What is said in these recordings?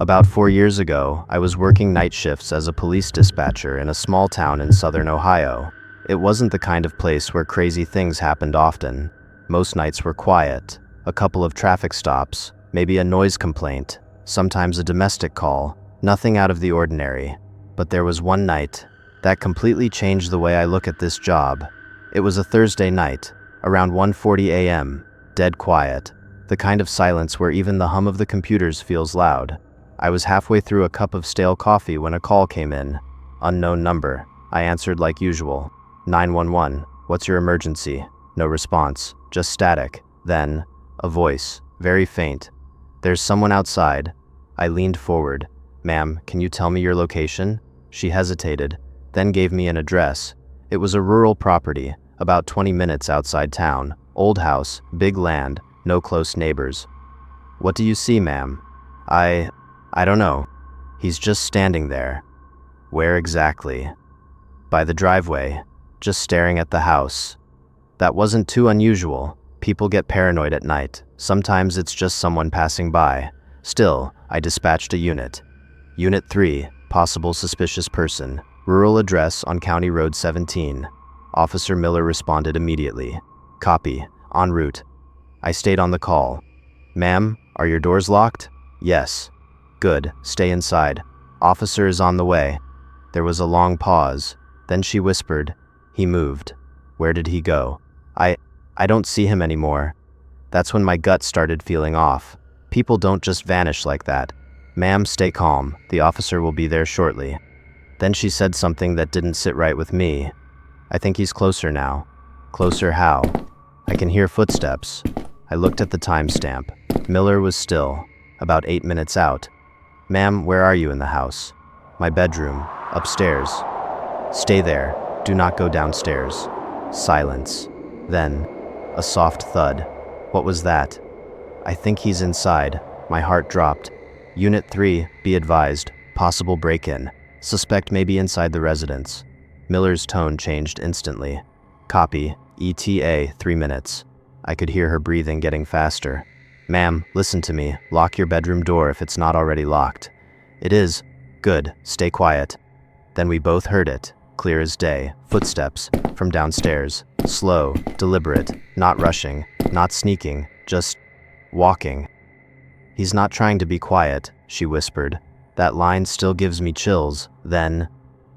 About 4 years ago, I was working night shifts as a police dispatcher in a small town in southern Ohio. It wasn't the kind of place where crazy things happened often. Most nights were quiet. A couple of traffic stops, maybe a noise complaint, sometimes a domestic call, nothing out of the ordinary. But there was one night that completely changed the way I look at this job. It was a Thursday night, around 1:40 a.m., dead quiet, the kind of silence where even the hum of the computers feels loud. I was halfway through a cup of stale coffee when a call came in. Unknown number. I answered like usual. 911, what's your emergency? No response, just static. Then, a voice, very faint. There's someone outside. I leaned forward. Ma'am, can you tell me your location? She hesitated, then gave me an address. It was a rural property, about 20 minutes outside town. Old house, big land, no close neighbors. What do you see, ma'am? I don't know. He's just standing there. Where exactly? By the driveway, just staring at the house. That wasn't too unusual. People get paranoid at night. Sometimes it's just someone passing by. Still, I dispatched a unit. Unit 3, possible suspicious person. Rural address on County Road 17. Officer Miller responded immediately. Copy, en route. I stayed on the call. Ma'am, are your doors locked? Yes. Good, stay inside. Officer is on the way. There was a long pause. Then she whispered, he moved. Where did he go? I don't see him anymore. That's when my gut started feeling off. People don't just vanish like that. Ma'am, stay calm. The officer will be there shortly. Then she said something that didn't sit right with me. I think he's closer now. Closer how? I can hear footsteps. I looked at the timestamp. Miller was still, about 8 minutes out. Ma'am, where are you in the house? My bedroom, upstairs. Stay there. Do not go downstairs. Silence. Then, a soft thud. What was that? I think he's inside. My heart dropped. Unit 3, be advised. Possible break-in. Suspect may be inside the residence. Miller's tone changed instantly. Copy. ETA, 3 minutes. I could hear her breathing getting faster. Ma'am, listen to me. Lock your bedroom door if it's not already locked. It is. Good. Stay quiet. Then we both heard it, clear as day. Footsteps, from downstairs. Slow, deliberate, not rushing, not sneaking, just walking. He's not trying to be quiet, she whispered. That line still gives me chills. Then,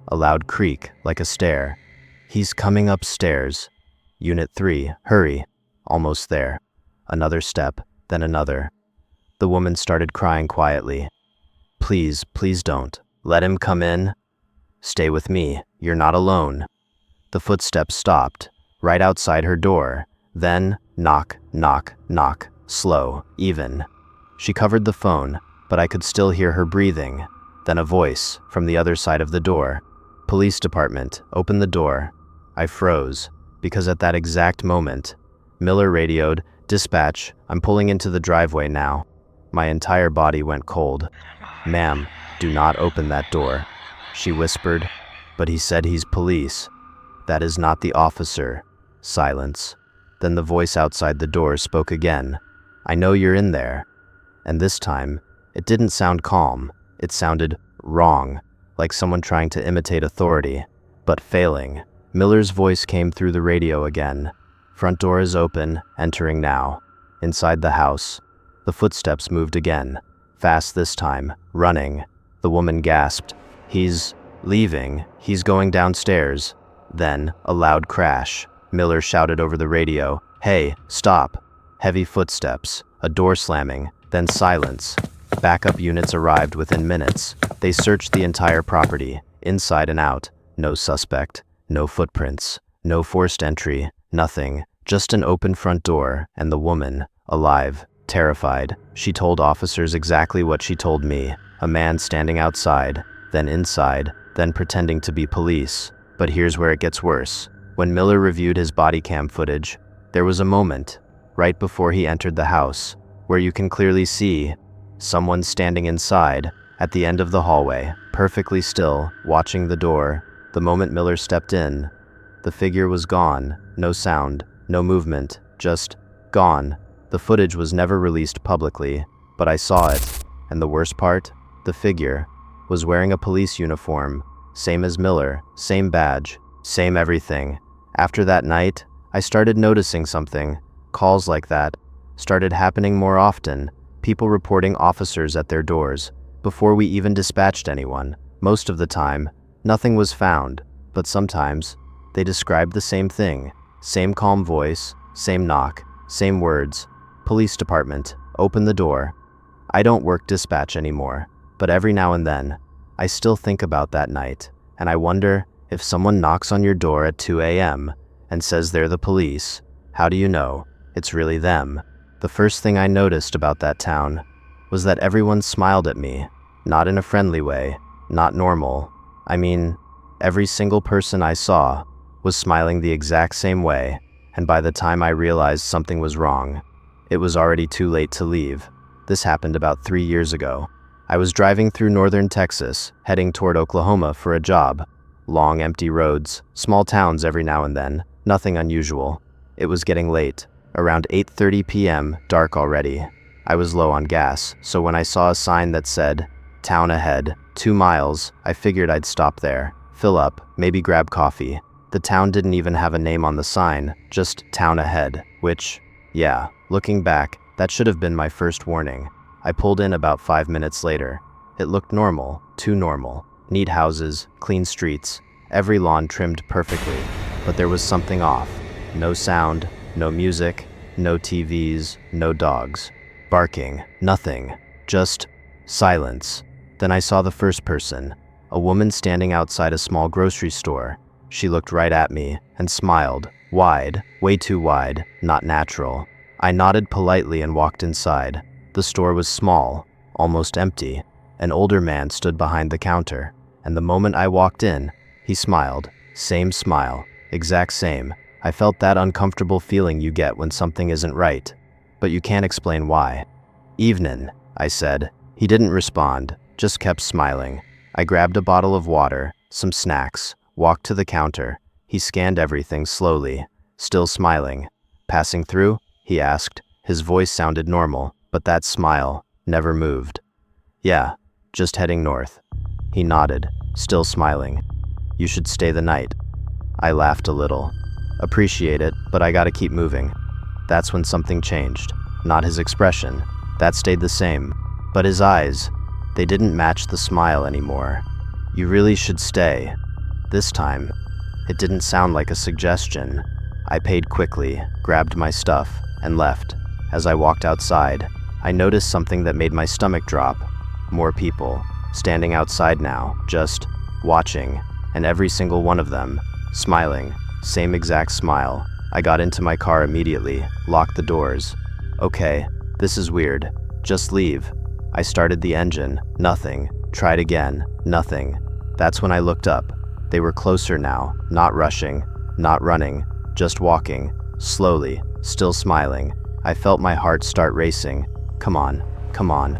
a loud creak, like a stair. He's coming upstairs. Unit 3, hurry. Almost there. Another step, then another. The woman started crying quietly. Please, please don't. Let him come in. Stay with me. You're not alone. The footsteps stopped, right outside her door. Then, knock, knock, knock. Slow, even. She covered the phone, but I could still hear her breathing. Then a voice, from the other side of the door. Police department, open the door. I froze, because at that exact moment, Miller radioed, dispatch, I'm pulling into the driveway now. My entire body went cold. Ma'am, do not open that door. She whispered, but he said he's police. That is not the officer. Silence. Then the voice outside the door spoke again. I know you're in there. And this time, it didn't sound calm. It sounded wrong, like someone trying to imitate authority, but failing. Miller's voice came through the radio again. Front door is open, entering now. Inside the house, the footsteps moved again. Fast this time, running. The woman gasped. He's leaving. He's going downstairs. Then, a loud crash. Miller shouted over the radio, hey, stop. Heavy footsteps, a door slamming, then silence. Backup units arrived within minutes. They searched the entire property, inside and out. No suspect, no footprints, no forced entry, nothing. Just an open front door, and the woman, alive, terrified. She told officers exactly what she told me. A man standing outside, then inside, then pretending to be police. But here's where it gets worse. When Miller reviewed his body cam footage, there was a moment, right before he entered the house, where you can clearly see someone standing inside, at the end of the hallway, perfectly still, watching the door. The moment Miller stepped in, the figure was gone. No sound, no movement, just gone. The footage was never released publicly, but I saw it, and the worst part, The figure was wearing a police uniform, same as Miller, same badge, same everything. After that night, I started noticing something. Calls like that started happening more often, people reporting officers at their doors, before we even dispatched anyone. Most of the time, nothing was found, but sometimes, they described the same thing. Same calm voice, same knock, same words. Police department, open the door. I don't work dispatch anymore, but every now and then, I still think about that night, and I wonder if someone knocks on your door at 2 a.m. and says they're the police, how do you know it's really them? The first thing I noticed about that town was that everyone smiled at me, not in a friendly way, not normal. I mean, every single person I saw was smiling the exact same way, and by the time I realized something was wrong, it was already too late to leave. This happened about 3 years ago. I was driving through northern Texas, heading toward Oklahoma for a job. Long, empty roads, small towns every now and then, nothing unusual. It was getting late, around 8:30 p.m., dark already. I was low on gas, so when I saw a sign that said, "Town ahead, 2 miles," I figured I'd stop there, fill up, maybe grab coffee. The town didn't even have a name on the sign, just "Town ahead," which, yeah, looking back, that should have been my first warning. I pulled in about 5 minutes later. It looked normal, too normal. Neat houses, clean streets, every lawn trimmed perfectly. But there was something off. No sound, no music, no TVs, no dogs. Barking, nothing. Just silence. Then I saw the first person, a woman standing outside a small grocery store. She looked right at me and smiled, wide, way too wide, not natural. I nodded politely and walked inside. The store was small, almost empty. An older man stood behind the counter, and the moment I walked in, he smiled. Same smile, exact same. I felt that uncomfortable feeling you get when something isn't right, but you can't explain why. "Evenin'," I said. He didn't respond, just kept smiling. I grabbed a bottle of water, some snacks, walked to the counter. He scanned everything slowly, still smiling. "Passing through?" he asked. His voice sounded normal, but that smile never moved. "Yeah, just heading north." He nodded, still smiling. "You should stay the night." I laughed a little. "Appreciate it, but I gotta keep moving." That's when something changed. Not his expression. That stayed the same. But his eyes, they didn't match the smile anymore. "You really should stay." This time, it didn't sound like a suggestion. I paid quickly, grabbed my stuff, and left. As I walked outside, I noticed something that made my stomach drop. More people, standing outside now, just watching, and every single one of them, smiling, same exact smile. I got into my car immediately, locked the doors. "Okay, this is weird. Just leave." I started the engine, nothing. Tried again, nothing. That's when I looked up. They were closer now, not rushing, not running, just walking, slowly, still smiling. I felt my heart start racing. Come on, come on.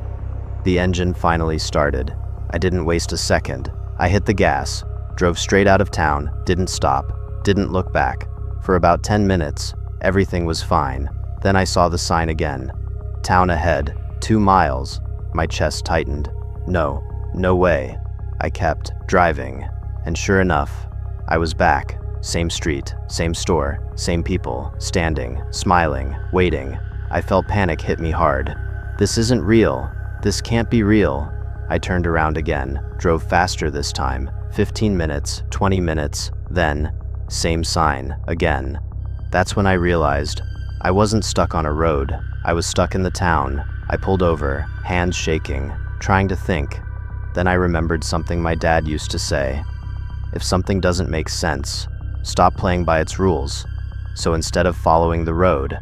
The engine finally started. I didn't waste a second. I hit the gas, drove straight out of town, didn't stop, didn't look back. For about 10 minutes, everything was fine. Then I saw the sign again. "Town ahead, 2 miles." My chest tightened. No way. I kept driving. And sure enough, I was back. Same street, same store, same people, standing, smiling, waiting. I felt panic hit me hard. This isn't real. This can't be real. I turned around again, drove faster this time. 15 minutes, 20 minutes, then, same sign, again. That's when I realized I wasn't stuck on a road. I was stuck in the town. I pulled over, hands shaking, trying to think. Then I remembered something my dad used to say. If something doesn't make sense, stop playing by its rules. So instead of following the road,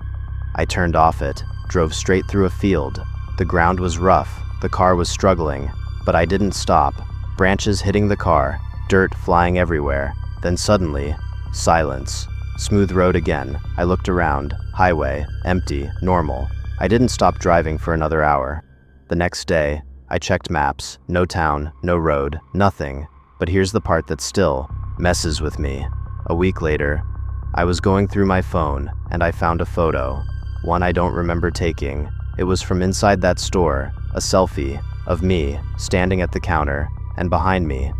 I turned off it, drove straight through a field. The ground was rough, the car was struggling, but I didn't stop. Branches hitting the car, dirt flying everywhere. Then suddenly, silence. Smooth road again. I looked around, highway, empty, normal. I didn't stop driving for another hour. The next day, I checked maps, no town, no road, nothing. But here's the part that still messes with me. A week later, I was going through my phone and I found a photo. One I don't remember taking. It was from inside that store, a selfie. of me, standing at the counter, and behind me,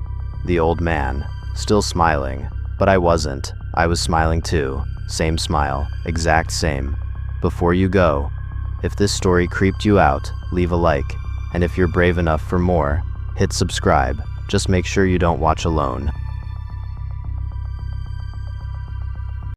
the old man, still smiling. But I wasn't. I was smiling too. Same smile, exact same. Before you go, if this story creeped you out, leave a like. And if you're brave enough for more, hit subscribe. Just make sure you don't watch alone.